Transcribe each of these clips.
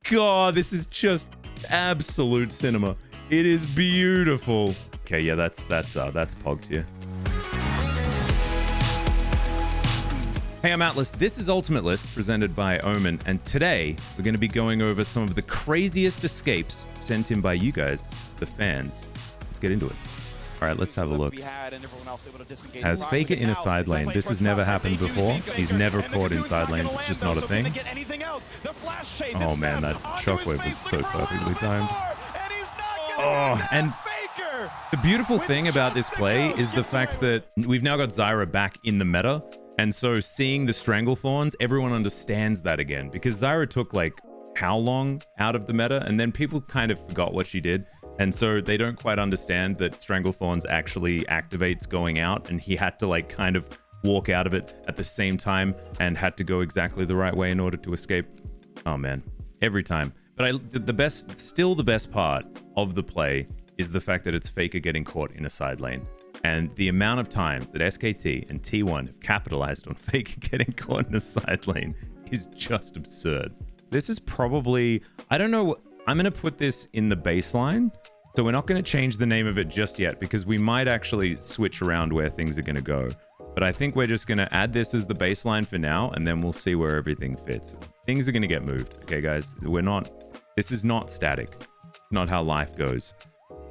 god, this is just absolute cinema. It is beautiful. Okay, yeah, that's POG Tier. Hey, I'm Atlus. This is Ultimate List presented by Omen, and today we're going to be going over some of the craziest escapes sent in by you guys, the fans. Let's get into it. All right, let's have a look. Has Xpeke in a side lane. This has never happened before. He's never caught in side lanes. It's just not a thing. Oh man, that shockwave was so perfectly timed. Oh, and the beautiful thing about this play is the fact that we've now got Zyra back in the meta. And so seeing the Stranglethorns, everyone understands that again. Because Zyra took like how long out of the meta? And then people kind of forgot what she did. And so they don't quite understand that Stranglethorns actually activates going out, and he had to like kind of walk out of it at the same time and had to go exactly the right way in order to escape. Oh man, every time. But still the best part of the play is the fact that it's Xpeke getting caught in a side lane. And the amount of times that SKT and T1 have capitalized on Xpeke getting caught in a side lane is just absurd. This is probably, I don't know, I'm going to put this in the baseline. So we're not going to change the name of it just yet because we might actually switch around where things are going to go. But I think we're just going to add this as the baseline for now, and then we'll see where everything fits. Things are going to get moved. Okay, guys, this is not static. Not how life goes.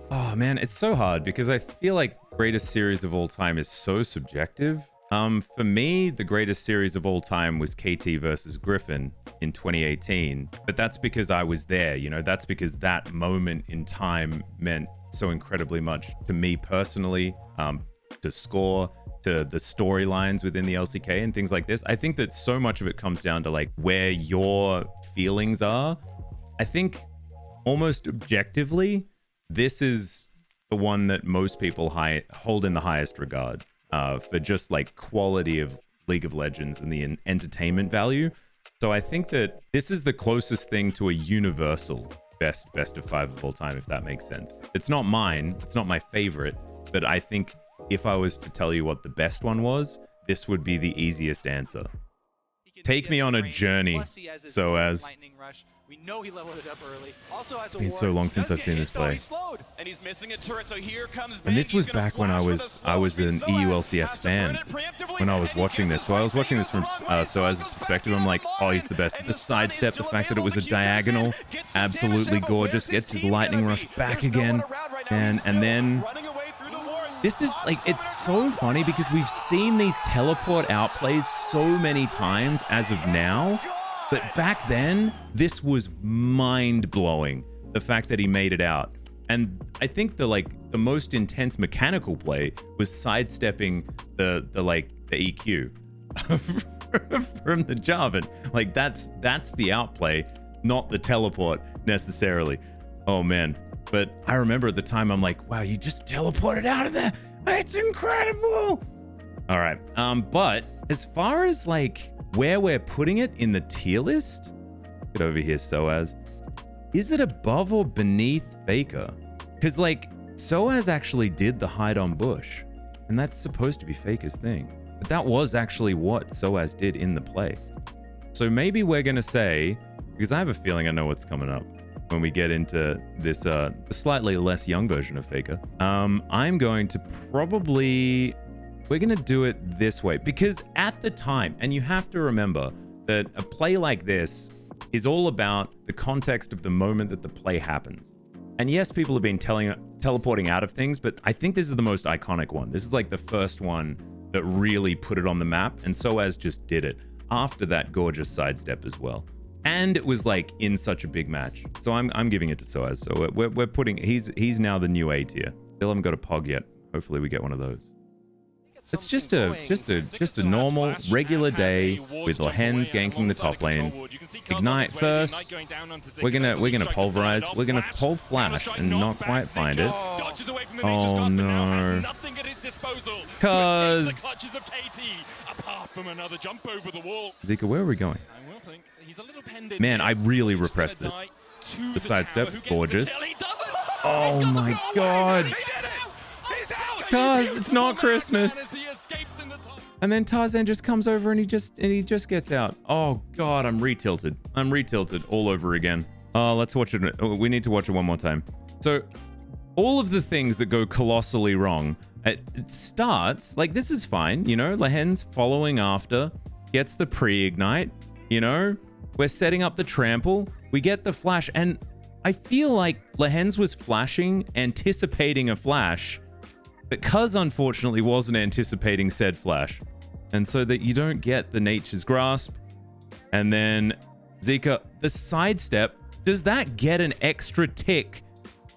Oh man, it's so hard because I feel like greatest series of all time is so subjective. For me, the greatest series of all time was KT versus Griffin in 2018, but that's because I was there, you know, that's because that moment in time meant so incredibly much to me personally, to score, to the storylines within the LCK and things like this. I think that so much of it comes down to like where your feelings are. I think almost objectively, this is the one that most people hold in the highest regard. For just like quality of League of Legends and the entertainment value. So I think that this is the closest thing to a universal best of 5 of all time, if that makes sense. It's not mine, it's not my favorite, but I think if I was to tell you what the best one was, this would be the easiest answer. Take me on a journey, Soaz. We know he leveled it up early. Also has it's been so long since I've seen this play. And he's missing a turret, so here comes and this was back when I was an EULCS fan when I was watching this. So I was watching this from Soaz's perspective. I'm like, oh, he's the best. The sidestep, the fact that it was a diagonal, absolutely gorgeous. Gets his lightning rush back again, and then this is like, it's so funny because we've seen these teleport outplays so many times as of now. But back then, this was mind-blowing, the fact that he made it out. And I think the most intense mechanical play was sidestepping the EQ from the Jarvan. Like that's the outplay, not the teleport necessarily. Oh man. But I remember at the time, I'm like, wow, you just teleported out of there. It's incredible. All right. But as far as like where we're putting it in the tier list, get over here, Soaz. Is it above or beneath Faker? Because like Soaz actually did the hide on bush, and that's supposed to be Faker's thing. But that was actually what Soaz did in the play. So maybe we're gonna say, because I have a feeling I know what's coming up when we get into this the slightly less young version of Faker. I'm going to probably, we're going to do it this way because at the time, and you have to remember that a play like this is all about the context of the moment that the play happens. And yes, people have been teleporting out of things, but I think this is the most iconic one. This is like the first one that really put it on the map, and Soaz just did it after that gorgeous sidestep as well. And it was like in such a big match. So I'm giving it to Soaz. So we're putting, he's now the new A tier. Still haven't got a POG yet. Hopefully we get one of those. It's just a normal, regular day with Lehens ganking the top lane. Ignite first. We're gonna pulverize. We're gonna pull flash and not quite find it. Oh no! Cause Zika, where are we going? Man, I really repressed this. The sidestep, gorgeous. Oh my god! Cause it's not Christmas. And then Tarzan just comes over and he just gets out. Oh god, I'm retilted. I'm retilted all over again. Let's watch it. We need to watch it one more time. So, all of the things that go colossally wrong. It starts, like, this is fine, you know? Lehen's following after, gets the pre-ignite, you know? We're setting up the trample. We get the flash, and I feel like Lehen's was flashing, anticipating a flash, but Cuz unfortunately wasn't anticipating said flash. And so that you don't get the Nature's Grasp. And then Zika, the sidestep, does that get an extra tick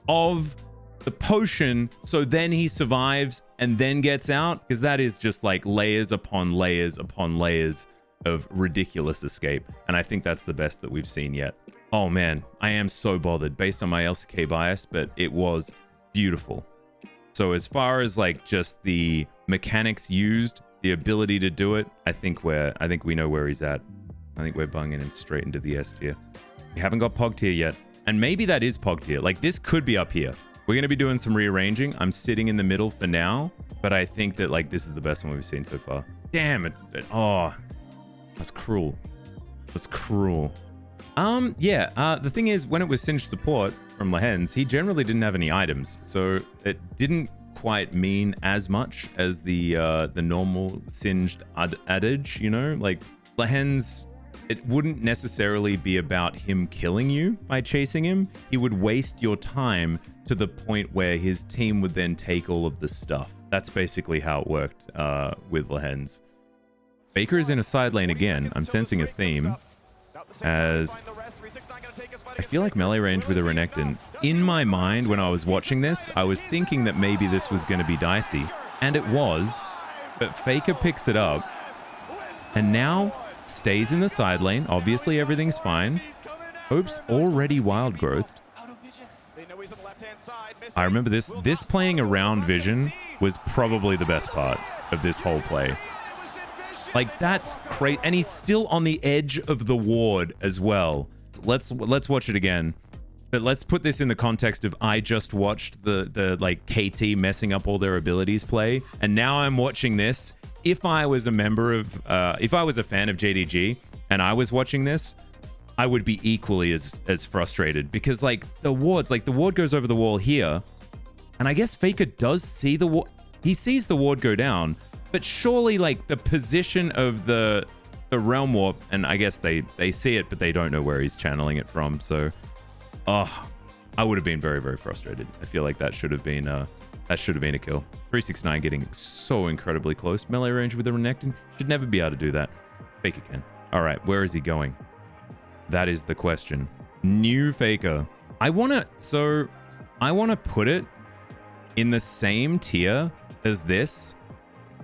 of the potion so then he survives and then gets out? Because that is just like layers upon layers upon layers of ridiculous escape. And I think that's the best that we've seen yet. Oh man, I am so bothered based on my LCK bias, but it was beautiful. So as far as like just the mechanics used, the ability to do it, I think we know where he's at. I think we're bunging him straight into the S tier. We haven't got POG tier yet. And maybe that is POG tier. Like this could be up here. We're going to be doing some rearranging. I'm sitting in the middle for now, but I think that like this is the best one we've seen so far. Damn it. Oh, that's cruel. That's cruel. The thing is, when it was Singed support from Lehen's, he generally didn't have any items, so it didn't quite mean as much as the normal Singed adage, you know? Like, Lehen's, it wouldn't necessarily be about him killing you by chasing him. He would waste your time to the point where his team would then take all of the stuff. That's basically how it worked with Lehen's. Baker is in a side lane again. I'm sensing a theme, as I feel like melee range with a Renekton. In my mind, when I was watching this, I was thinking that maybe this was going to be dicey. And it was, but Faker picks it up, and now stays in the side lane. Obviously, everything's fine. Hope's already wild growthed. I remember this playing around vision was probably the best part of this whole play. Like, that's crazy. And he's still on the edge of the ward as well. Let's watch it again. But let's put this in the context of I just watched the like KT messing up all their abilities play, and now I'm watching this. If I was a member of if I was a fan of JDG and I was watching this, I would be equally as frustrated, because like the ward goes over the wall here, and I guess Faker does see the ward. He sees the ward go down, but surely like the position of the realm warp, and I guess they see it, but they don't know where he's channeling it from. So, I would have been very, very frustrated. I feel like that should have been a kill. 369 getting so incredibly close. Melee range with a Renekton should never be able to do that. Faker can. All right, where is he going? That is the question. New Faker. I want to put it in the same tier as this,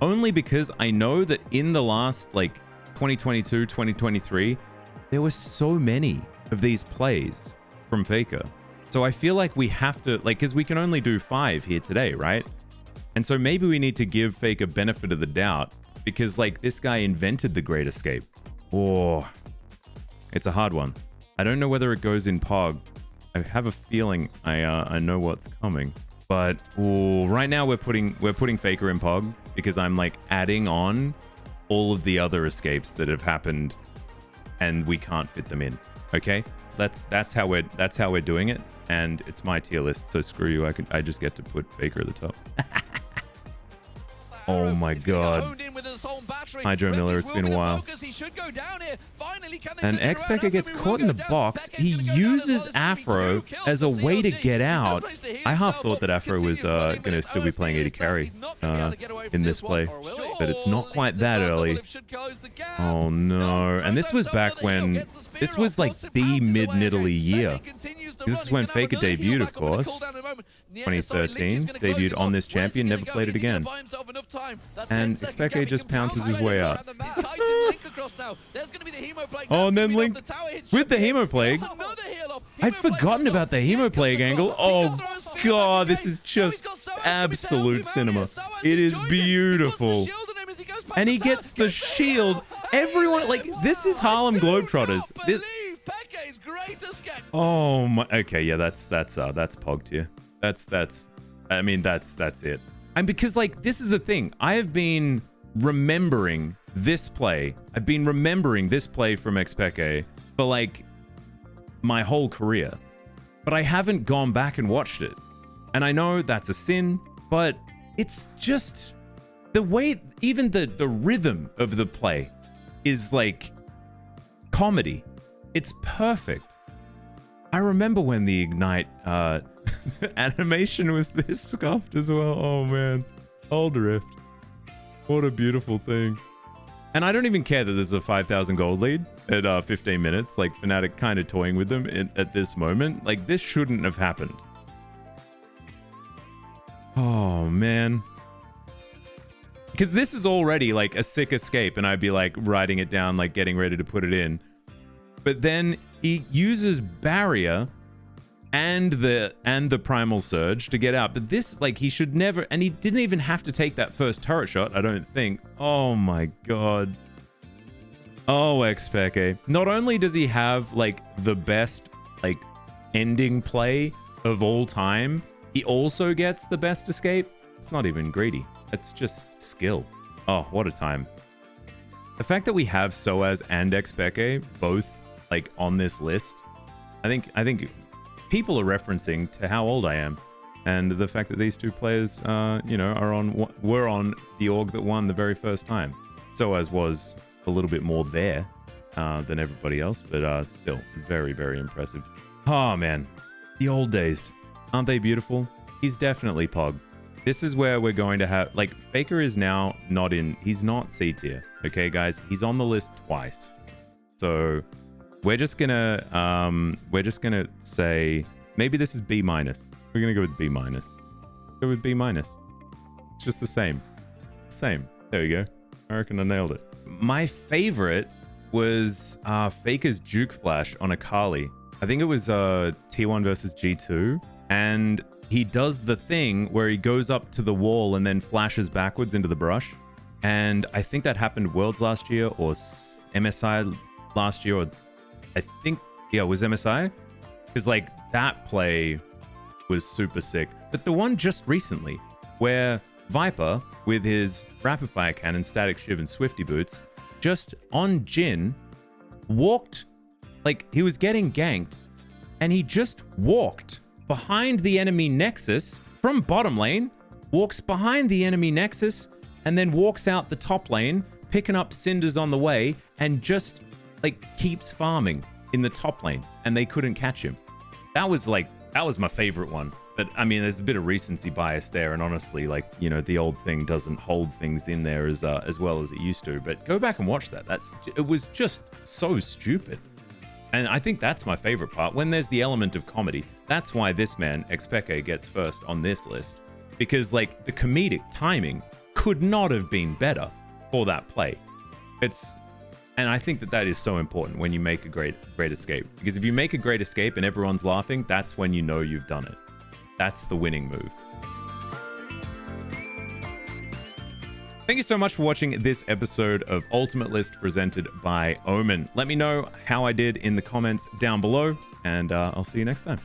only because I know that in the last like 2022, 2023, there were so many of these plays from Faker. So I feel like we have to, like, because we can only do 5 here today, right? And so maybe we need to give Faker benefit of the doubt, because like this guy invented the Great Escape. Oh, it's a hard one. I don't know whether it goes in POG. I have a feeling I know what's coming. But right now we're putting Faker in POG because I'm like adding on all of the other escapes that have happened, and we can't fit them in. Okay, that's how we're doing it, and it's my tier list. So screw you. I just get to put Faker at the top. Oh my god. Hydro Miller, it's been a while. And Xpeke gets caught in the box. He uses Afro as a way to get out. I half thought that Afro was going to still be playing AD carry in this play, but it's not quite that early. Oh no. And this was back when, this was like the mid-Nidalee year. This is when Faker debuted, of course. 2013, debuted on this champion, never played it again. And Xpeke just pounces his way out. Oh, and then Link with the Hemo Plague. I'd forgotten about the Hemo Plague angle. Oh god, this is just absolute cinema. It is beautiful. And he gets the shield. Everyone, like, this is Harlem Globetrotters. This. Oh my. Okay, yeah, that's POG tier. I mean, that's it. And because, like, this is the thing. I have been remembering this play. I've been remembering this play from Xpeke for, like, my whole career, but I haven't gone back and watched it. And I know that's a sin, but it's just the way, even the rhythm of the play is like comedy. It's perfect. I remember when the Ignite animation was this scuffed as well. Oh man, Old Rift. What a beautiful thing. And I don't even care that there's a 5,000 gold lead at 15 minutes. Like, Fnatic kind of toying with them at this moment. Like, this shouldn't have happened. Oh, man. Because this is already, like, a sick escape, and I'd be, like, writing it down, like, getting ready to put it in. But then he uses Barrier and the Primal Surge to get out. But this, like, he should never... And he didn't even have to take that first turret shot, I don't think. Oh, my God. Oh, Xpeke. Not only does he have, like, the best, like, ending play of all time, he also gets the best escape. It's not even greedy. It's just skill. Oh, what a time. The fact that we have Soaz and Xpeke both, like, on this list, I think people are referencing to how old I am, and the fact that these two players, you know, were on the org that won the very first time. Soaz was a little bit more there than everybody else, but still very, very impressive. Oh man, the old days, aren't they beautiful? He's definitely POG. This is where we're going to have, like, Faker is now not in. He's not C tier. Okay, guys, he's on the list twice, so we're just gonna say maybe this is B-. We're gonna go with B-. Go with B-. It's just the same. Same. There we go. I reckon I nailed it. My favorite was Faker's Juke Flash on Akali. I think it was T1 versus G2, and he does the thing where he goes up to the wall and then flashes backwards into the brush. And I think that happened Worlds last year or MSI last year, or I think, yeah, it was MSI. Because, like, that play was super sick. But the one just recently, where Viper, with his Rapid Fire Cannon, Static Shiv, and Swifty Boots, just on Jhin, walked, like, he was getting ganked, and he just walked behind the enemy Nexus from bottom lane, walks behind the enemy Nexus, and then walks out the top lane, picking up cinders on the way, and just, like, keeps farming in the top lane, and they couldn't catch him. That was my favorite one. But I mean, there's a bit of recency bias there, and honestly, like, you know, the old thing doesn't hold things in there as well as it used to. But go back and watch that. It was just so stupid. And I think that's my favorite part. When there's the element of comedy, that's why this man, Xpeke, gets first on this list. Because, like, the comedic timing could not have been better for that play. And I think that is so important when you make a great escape. Because if you make a great escape and everyone's laughing, that's when you know you've done it. That's the winning move. Thank you so much for watching this episode of Ultimate List presented by Omen. Let me know how I did in the comments down below, and I'll see you next time.